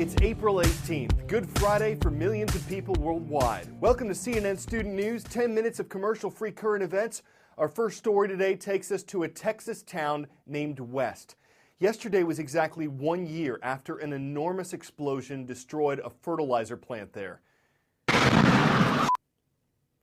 It's April 18th, Good Friday for millions of people worldwide. Welcome to CNN Student News, 10 minutes of commercial-free current events. Our first story today takes us to a Texas town named West. Yesterday was exactly 1 year after an enormous explosion destroyed a fertilizer plant there.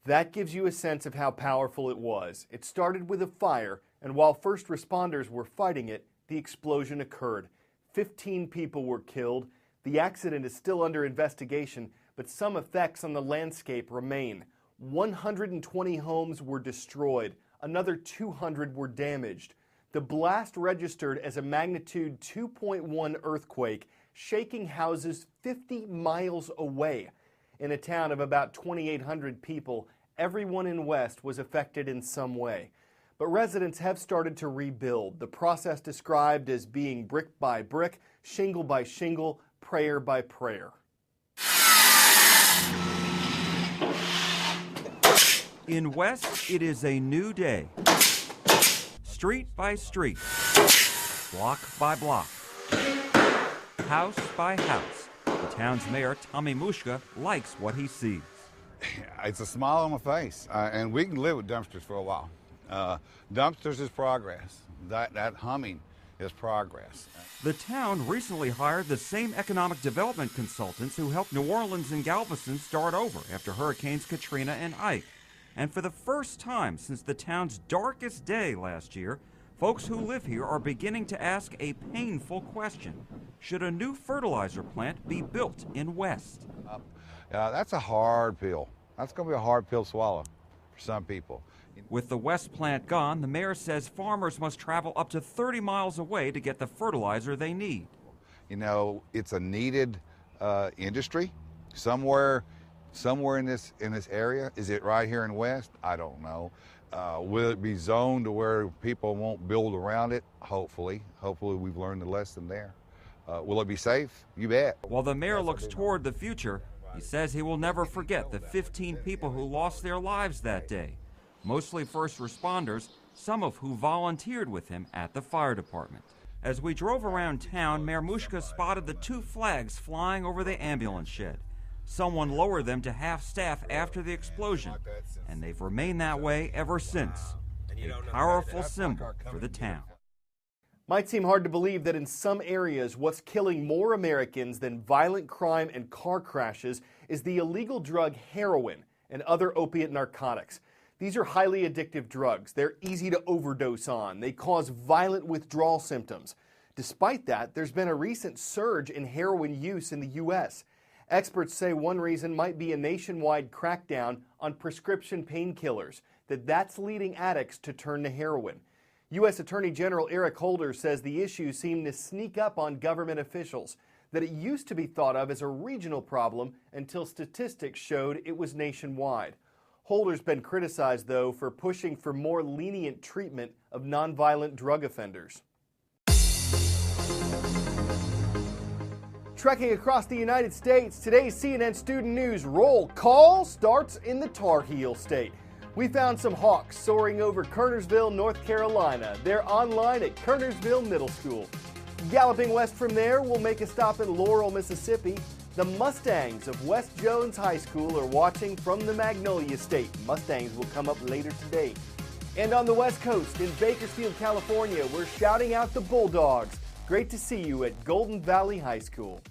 That gives you a sense of how powerful it was. It started with a fire, and while first responders were fighting it, the explosion occurred. 15 people were killed. The accident is still under investigation, but some effects on the landscape remain. 120 homes were destroyed. Another 200 were damaged. The blast registered as a magnitude 2.1 earthquake, shaking houses 50 miles away. In a town of about 2,800 people, everyone in West was affected in some way. But residents have started to rebuild, the process described as being brick by brick, shingle by shingle, prayer by prayer. In West, it is a new day. Street by street, block by block, house by house. The town's mayor, Tommy Mushka, likes what he sees. It's a smile on my face, and we can live with dumpsters for a while. Dumpsters is progress. That humming is progress. The town recently hired the same economic development consultants who helped New Orleans and Galveston start over after Hurricanes Katrina and Ike. And for the first time since the town's darkest day last year, folks who live here are beginning to ask a painful question. Should a new fertilizer plant be built in West? That's a hard pill. That's going to be a hard pill to swallow for some people. With the West plant gone, the mayor says farmers must travel up to 30 miles away to get the fertilizer they need. You know, it's a needed industry somewhere in this area. Is it right here in West? I don't know. Will it be zoned to where people won't build around it? Hopefully. Hopefully we've learned the lesson there. Will it be safe? You bet. While the mayor looks toward the future, he says he will never forget the 15 people who lost their lives that day. Mostly first responders, some of who volunteered with him at the fire department. As we drove around town, Mayor Mushka spotted the 2 flags flying over the ambulance shed. Someone lowered them to half-staff after the explosion, and they've remained that way ever since. A powerful symbol for the town. Might seem hard to believe that in some areas, what's killing more Americans than violent crime and car crashes is the illegal drug heroin and other opiate narcotics. These are highly addictive drugs. They're easy to overdose on. They cause violent withdrawal symptoms. Despite that, there's been a recent surge in heroin use in the U.S. Experts say one reason might be a nationwide crackdown on prescription painkillers, that's leading addicts to turn to heroin. U.S. Attorney General Eric Holder says the issue seemed to sneak up on government officials, that it used to be thought of as a regional problem until statistics showed it was nationwide. Holder's been criticized, though, for pushing for more lenient treatment of nonviolent drug offenders. Trekking across the United States, today's CNN Student News roll call starts in the Tar Heel State. We found some hawks soaring over Kernersville, North Carolina. They're online at Kernersville Middle School. Galloping west from there, we'll make a stop in Laurel, Mississippi. The Mustangs of West Jones High School are watching from the Magnolia State. Mustangs will come up later today. And on the West Coast, in Bakersfield, California, we're shouting out the Bulldogs. Great to see you at Golden Valley High School.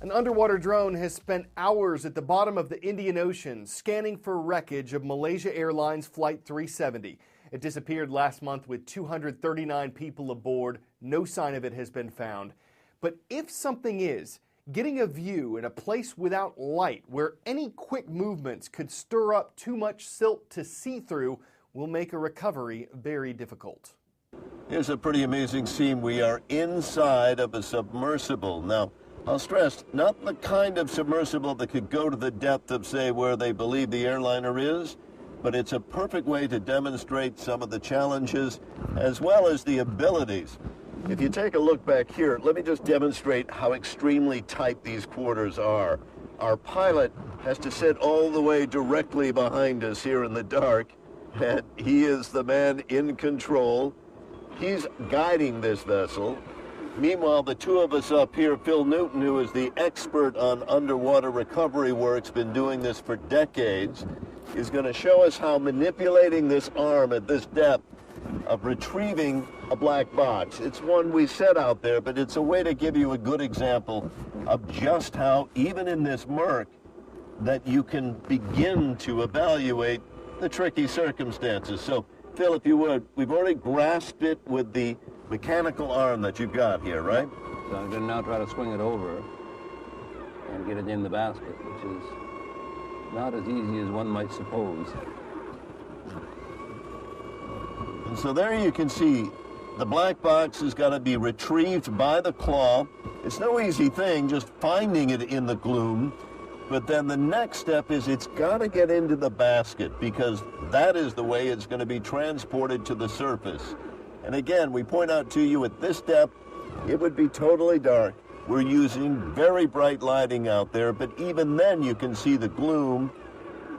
An underwater drone has spent hours at the bottom of the Indian Ocean scanning for wreckage of Malaysia Airlines Flight 370. It disappeared last month with 239 people aboard. No sign of it has been found. But if something is, getting a view in a place without light where any quick movements could stir up too much silt to see through will make a recovery very difficult. Here's a pretty amazing scene. We are inside of a submersible. Now, I'll stress, not the kind of submersible that could go to the depth of, say, where they believe the airliner is, but it's a perfect way to demonstrate some of the challenges as well as the abilities. If you take a look back here, let me just demonstrate how extremely tight these quarters are. Our pilot has to sit all the way directly behind us here in the dark, and he is the man in control. He's guiding this vessel. Meanwhile, the two of us up here, Phil Newton, who is the expert on underwater recovery work, been doing this for decades, is going to show us how manipulating this arm at this depth of retrieving a black box. It's one we set out there, but it's a way to give you a good example of just how, even in this murk, that you can begin to evaluate the tricky circumstances. So, Phil, if you would, we've already grasped it with the mechanical arm that you've got here, right? So I'm going to now try to swing it over and get it in the basket, which is not as easy as one might suppose. And so there you can see the black box has got to be retrieved by the claw. It's no easy thing just finding it in the gloom, but then the next step is it's got to get into the basket, because that is the way it's going to be transported to the surface. And again, we point out to you at this depth, it would be totally dark. We're using very bright lighting out there, but even then you can see the gloom.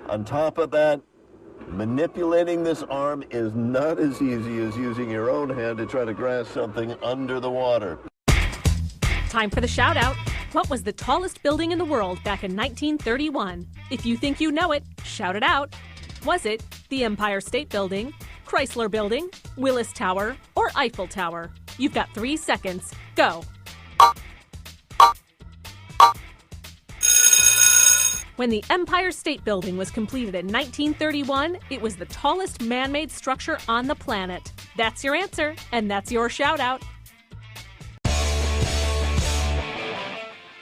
On top of that, manipulating this arm is not as easy as using your own hand to try to grasp something under the water. Time for the shout out. What was the tallest building in the world back in 1931? If you think you know it, shout it out. Was it the Empire State Building, Chrysler Building, Willis Tower, or Eiffel Tower? You've got 3 seconds. Go. When the Empire State Building was completed in 1931, it was the tallest man-made structure on the planet. That's your answer, and that's your shout-out.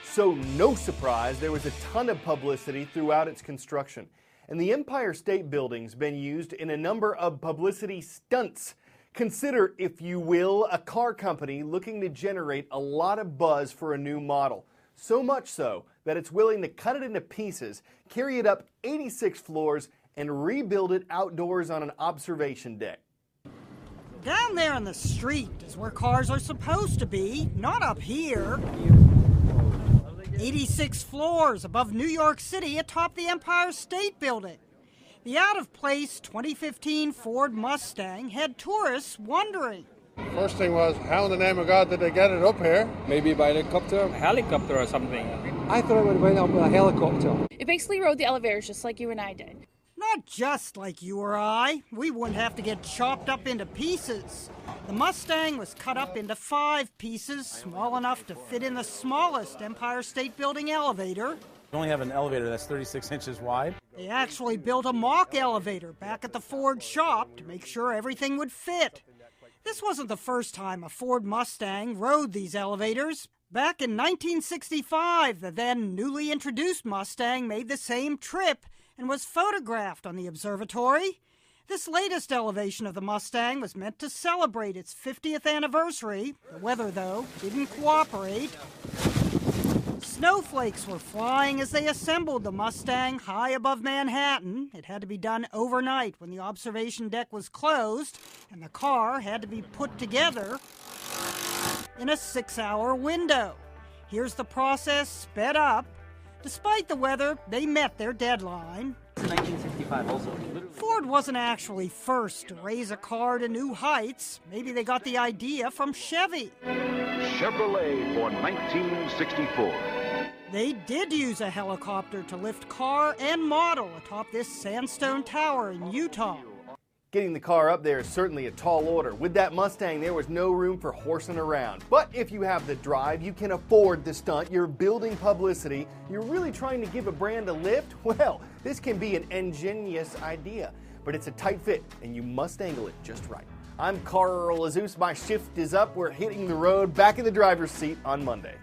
So no surprise, there was a ton of publicity throughout its construction. And the Empire State Building's been used in a number of publicity stunts. Consider, if you will, a car company looking to generate a lot of buzz for a new model. So much so that it's willing to cut it into pieces, carry it up 86 floors, and rebuild it outdoors on an observation deck. Down there in the street is where cars are supposed to be, not up here. 86 floors above New York City atop the Empire State Building. The out-of-place 2015 Ford Mustang had tourists wondering. First thing was, how in the name of God did they get it up here? Maybe by helicopter or something. I thought it would have went up with a helicopter. It basically rode the elevators just like you and I did. Not just like you or I. We wouldn't have to get chopped up into pieces. The Mustang was cut up into 5 pieces, small enough to fit in the smallest Empire State Building elevator. We only have an elevator that's 36 inches wide. They actually built a mock elevator back at the Ford shop to make sure everything would fit. This wasn't the first time a Ford Mustang rode these elevators. Back in 1965, the then newly introduced Mustang made the same trip and was photographed on the observatory. This latest elevation of the Mustang was meant to celebrate its 50th anniversary. The weather, though, didn't cooperate. Snowflakes were flying as they assembled the Mustang high above Manhattan. It had to be done overnight when the observation deck was closed, and the car had to be put together in a 6-hour window. Here's the process sped up. Despite the weather, they met their deadline. In 1965 also. Ford wasn't actually first to raise a car to new heights. Maybe they got the idea from Chevy. Chevrolet for 1964. They did use a helicopter to lift car and model atop this sandstone tower in Utah. Getting the car up there is certainly a tall order. With that Mustang, there was no room for horsing around. But if you have the drive, you can afford the stunt, you're building publicity, you're really trying to give a brand a lift, well, this can be an ingenious idea. But it's a tight fit, and you must angle it just right. I'm Carl Azus. My shift is up. We're hitting the road, back in the driver's seat on Monday.